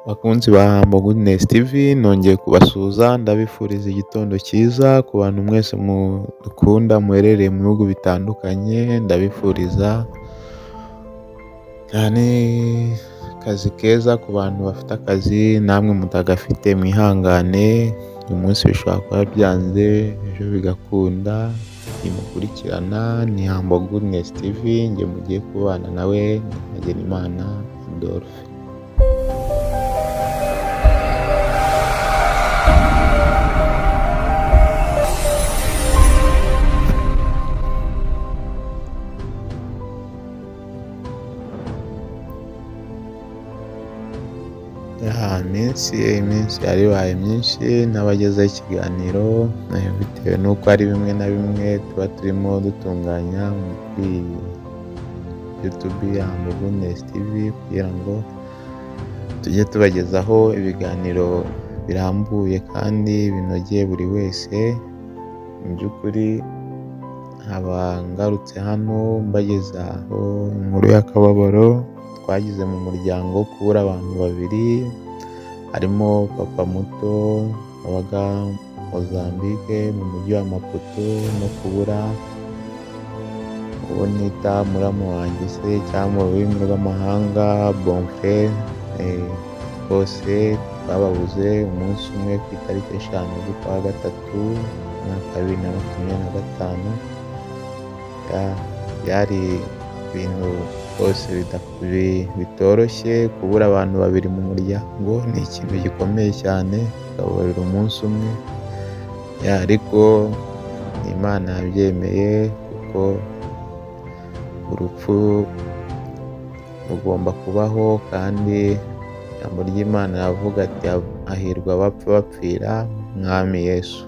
Bakunzi ba Humble Goodness TV, nongeye kubasuhuza ndabifuriza igitondo cyiza ku bantu mwese mudukunda muherereye mu bihugu bitandukanye, ndabifuriza cyane akazi keza ku bantu bafite akazi, namwe mutagafite mwihangane, uyu munsi bishobora kuba byanze ejo bigakunda. Nimukurikirana ni Humble Goodness TV, njye mugiye kubana nawe ni Hagenimana Adolphe. Iminsi yari ibaye myinshi n'abagezaho ikiganiro, bitewe n'uko hari bimwe na bimwe tuba turimo dutunganya kuri YouTube ya Humble Goodness TV kugira ngo tujye tubagezaho ibiganiro birambuye kandi binogeye buri wese. Mu by'ukuri nkaba ngarutse hano mbagezaho inkuru y'akababaro twagize mu muryango, kubura abantu babiri, harimo papa muto wabaga Mozambique mu mujyi wa Maputo, no kubura uwo nita muramu wanjye se cyangwa mu rurimi rw'amahanga bonfrere. Bose twababuze umunsi umwe ku itariki 5 z'ukwa gatatu umwaka wa 2025. Byari ibintu rwose bitoroshye, kubura abantu babiri mu muryango ni ikintu gikomeye cyane, ukababarira umunsi umwe, ariko Imana yabyemeye kuko urupfu rugomba kubaho, kandi ijambo ry'Imana ravuga ati hahirwa abapfa bapfira Mwami Yesu.